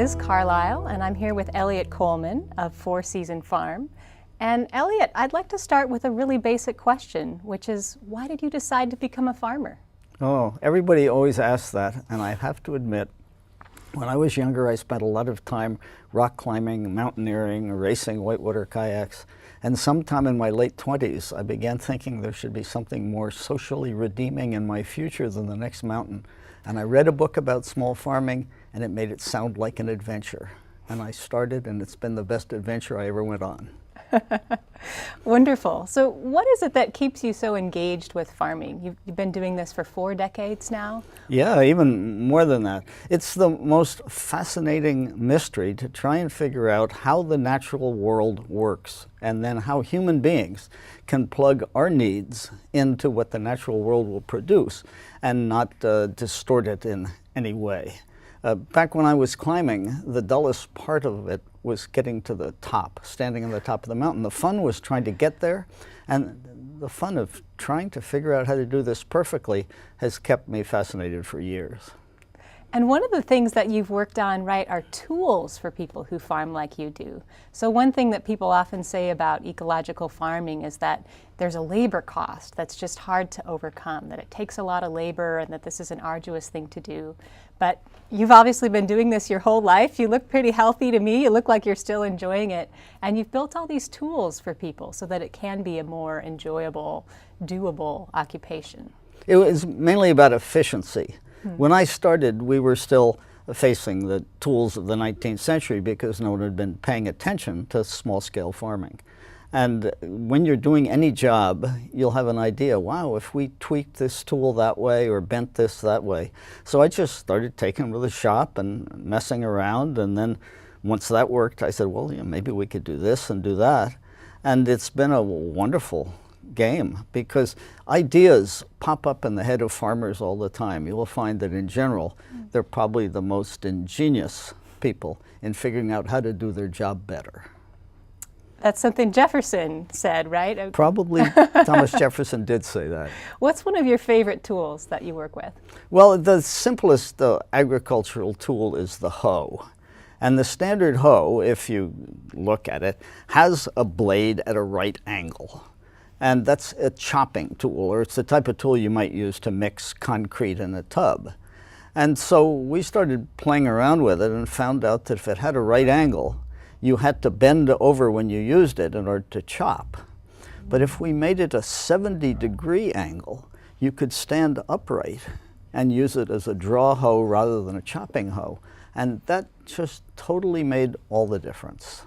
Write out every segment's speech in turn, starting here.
Liz Carlisle, and I'm here with Eliot Coleman of Fourseason Farm. And Eliot, I'd like to start with a really basic question, which is, why did you decide to become a farmer? Oh, everybody always asks that, and I have to admit, when I was younger, I spent a lot of time rock climbing, mountaineering, racing whitewater kayaks, and sometime in my late 20s, I began thinking there should be something more socially redeeming in my future than the next mountain. And I read a book about small farming, and it made it sound like an adventure. And I started, and it's been the best adventure I ever went on. Wonderful. So what is it that keeps you so engaged with farming? You've been doing this for 4 decades now? Yeah, even more than that. It's the most fascinating mystery to try and figure out how the natural world works, and then how human beings can plug our needs into what the natural world will produce and not distort it in any way. Back when I was climbing, the dullest part of it was getting to the top, standing on the top of the mountain. The fun was trying to get there, and the fun of trying to figure out how to do this perfectly has kept me fascinated for years. And one of the things that you've worked on, right, are tools for people who farm like you do. So one thing that people often say about ecological farming is that there's a labor cost that's just hard to overcome, that it takes a lot of labor and that this is an arduous thing to do. But you've obviously been doing this your whole life. You look pretty healthy to me. You look like you're still enjoying it. And you've built all these tools for people so that it can be a more enjoyable, doable occupation. It was mainly about efficiency. When I started, we were still facing the tools of the 19th century because no one had been paying attention to small-scale farming. And when you're doing any job, you'll have an idea, wow, if we tweaked this tool that way or bent this that way. So I just started taking them to the shop and messing around, and then once that worked, I said, well, yeah, maybe we could do this and do that. And it's been a wonderful game because ideas pop up in the head of farmers all the time. You will find that in general, they're probably the most ingenious people in figuring out how to do their job better. That's something Jefferson said, right? Probably Thomas Jefferson did say that. What's one of your favorite tools that you work with? Well, the simplest agricultural tool is the hoe. And the standard hoe, if you look at it, has a blade at a right angle. And that's a chopping tool, or it's the type of tool you might use to mix concrete in a tub. And so we started playing around with it and found out that if it had a right angle, you had to bend over when you used it in order to chop. But if we made it a 70-degree angle, you could stand upright and use it as a draw hoe rather than a chopping hoe. And that just totally made all the difference.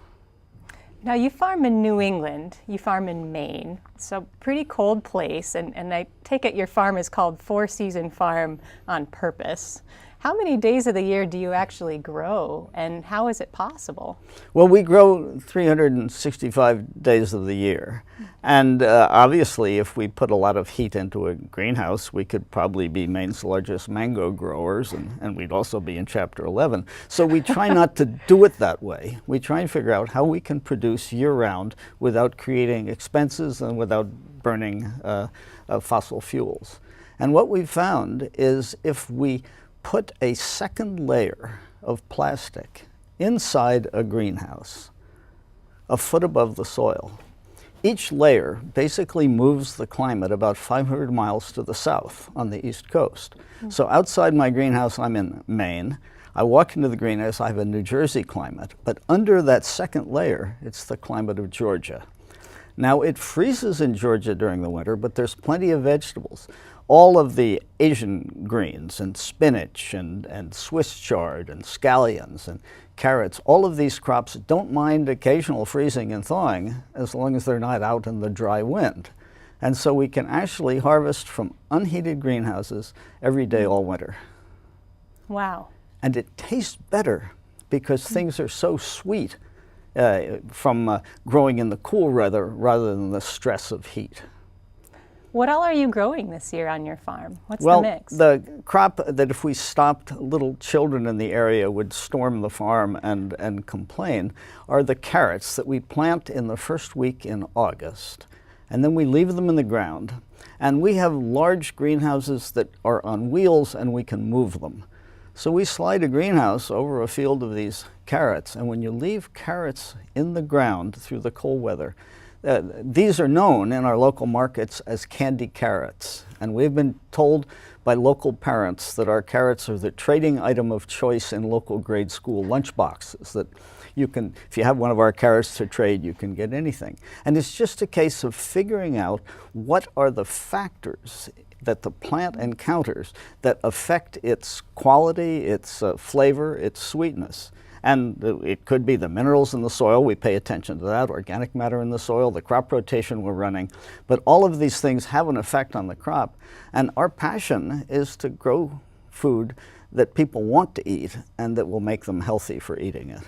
Now you farm in New England, you farm in Maine. It's a pretty cold place, and I take it your farm is called Fourseason Farm on purpose. How many days of the year do you actually grow, and how is it possible? Well, we grow 365 days of the year. And obviously, if we put a lot of heat into a greenhouse, we could probably be Maine's largest mango growers, and we'd also be in Chapter 11. So we try not to do it that way. We try and figure out how we can produce year-round without creating expenses and without burning fossil fuels. And what we've found is if we put a second layer of plastic inside a greenhouse, a foot above the soil. Each layer basically moves the climate about 500 miles to the south on the East Coast. So outside my greenhouse, I'm in Maine. I walk into the greenhouse, I have a New Jersey climate, but under that second layer, it's the climate of Georgia. Now, it freezes in Georgia during the winter, but there's plenty of vegetables. All of the Asian greens and spinach and Swiss chard and scallions and carrots, all of these crops don't mind occasional freezing and thawing as long as they're not out in the dry wind. And so we can actually harvest from unheated greenhouses every day all winter. Wow. And it tastes better because things are so sweet from growing in the cool weather rather than the stress of heat. What all are you growing this year on your farm? What's the mix? The crop that if we stopped, little children in the area would storm the farm and complain are the carrots that we plant in the first week in August. And then we leave them in the ground. And we have large greenhouses that are on wheels and we can move them. So we slide a greenhouse over a field of these carrots, and when you leave carrots in the ground through the cold weather, these are known in our local markets as candy carrots. And we've been told by local parents that our carrots are the trading item of choice in local grade school lunchboxes, that you can, if you have one of our carrots to trade, you can get anything. And it's just a case of figuring out what are the factors that the plant encounters that affect its quality, its flavor, its sweetness. And it could be the minerals in the soil, we pay attention to that, organic matter in the soil, the crop rotation we're running. But all of these things have an effect on the crop. And our passion is to grow food that people want to eat and that will make them healthy for eating it.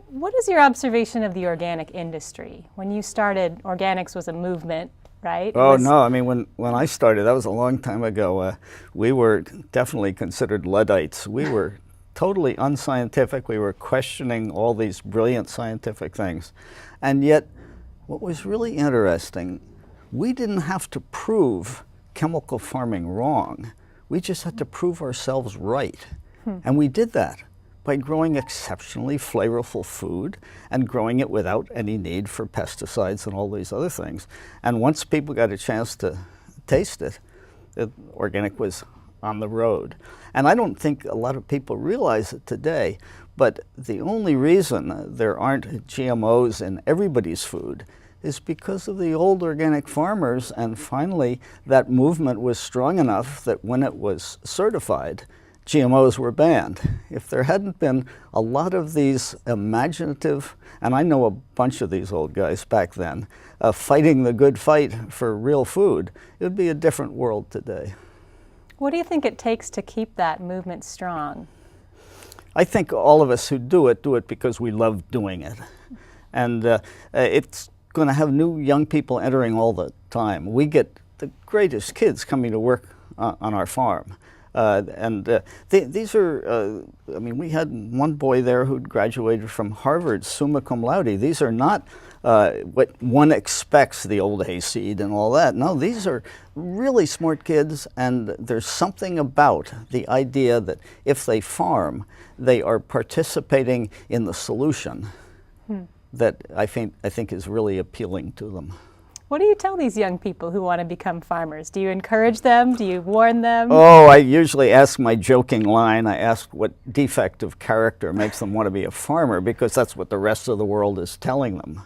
What is your observation of the organic industry? When you started, organics was a movement, right? Oh, no, I mean, when I started, that was a long time ago, we were definitely considered Luddites. We were totally unscientific. We were questioning all these brilliant scientific things. And yet, what was really interesting, we didn't have to prove chemical farming wrong. We just had to prove ourselves right. And we did that by growing exceptionally flavorful food and growing it without any need for pesticides and all these other things. And once people got a chance to taste it, organic was on the road. And I don't think a lot of people realize it today, but the only reason there aren't GMOs in everybody's food is because of the old organic farmers, and finally that movement was strong enough that when it was certified, GMOs were banned. If there hadn't been a lot of these imaginative, and I know a bunch of these old guys back then, fighting the good fight for real food, it would be a different world today. What do you think it takes to keep that movement strong? I think all of us who do it because we love doing it. And it's going to have new young people entering all the time. We get the greatest kids coming to work on our farm. These are, I mean, we had one boy there who'd graduated from Harvard, summa cum laude. These are not what one expects, the old hayseed and all that. No, these are really smart kids, and there's something about the idea that if they farm, they are participating in the solution that I think is really appealing to them. What do you tell these young people who want to become farmers? Do you encourage them? Do you warn them? Oh, I usually ask my joking line. I ask what defect of character makes them want to be a farmer, because that's what the rest of the world is telling them.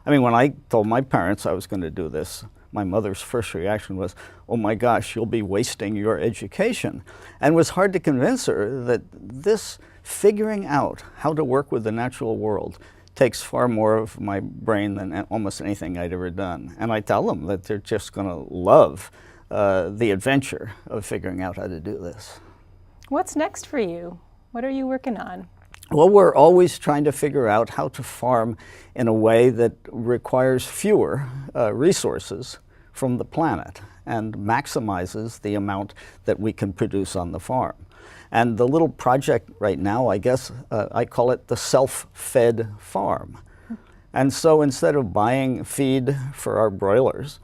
I mean, when I told my parents I was going to do this, my mother's first reaction was, oh my gosh, you'll be wasting your education. And it was hard to convince her that this figuring out how to work with the natural world takes far more of my brain than almost anything I'd ever done. And I tell them that they're just going to love the adventure of figuring out how to do this. What's next for you? What are you working on? Well, we're always trying to figure out how to farm in a way that requires fewer resources from the planet and maximizes the amount that we can produce on the farm. And the little project right now, I guess, I call it the self-fed farm. And so instead of buying feed for our broilers,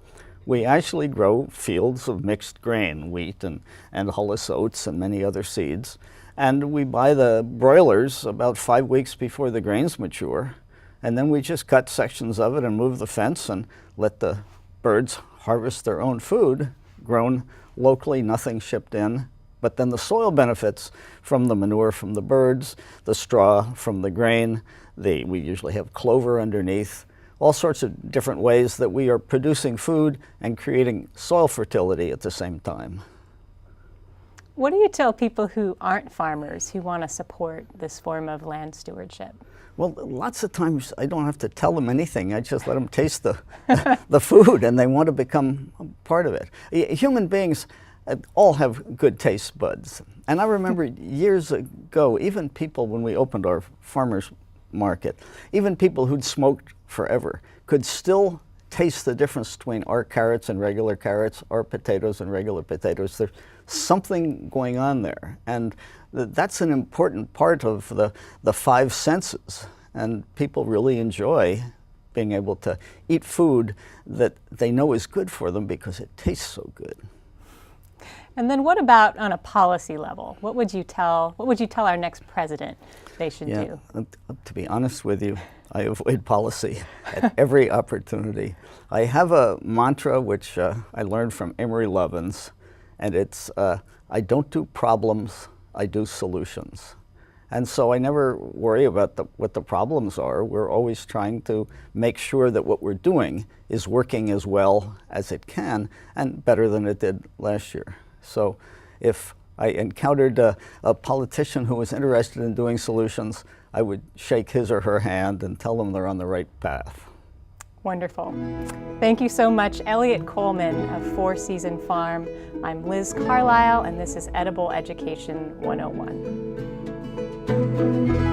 we actually grow fields of mixed grain, wheat and hulless oats and many other seeds. And we buy the broilers about 5 weeks before the grains mature. And then we just cut sections of it and move the fence and let the birds harvest their own food, grown locally, nothing shipped in. But then the soil benefits from the manure from the birds, the straw from the grain, we usually have clover underneath, all sorts of different ways that we are producing food and creating soil fertility at the same time. What do you tell people who aren't farmers who want to support this form of land stewardship? Well, lots of times I don't have to tell them anything. I just let them taste the food, and they want to become a part of it. Human beings all have good taste buds. And I remember years ago, even people, when we opened our farmers market, even people who'd smoked forever could still taste the difference between our carrots and regular carrots, our potatoes and regular potatoes. There's something going on there. And that's an important part of the five senses. And people really enjoy being able to eat food that they know is good for them because it tastes so good. And then what about on a policy level? What would you tell our next president they should do? To be honest with you, I avoid policy at every opportunity. I have a mantra which I learned from Amory Lovins, and it's, I don't do problems, I do solutions. And so I never worry about what the problems are. We're always trying to make sure that what we're doing is working as well as it can and better than it did last year. So if I encountered a politician who was interested in doing solutions, I would shake his or her hand and tell them they're on the right path. Wonderful. Thank you so much, Eliot Coleman of Fourseason Farm. I'm Liz Carlisle, and this is Edible Education 101.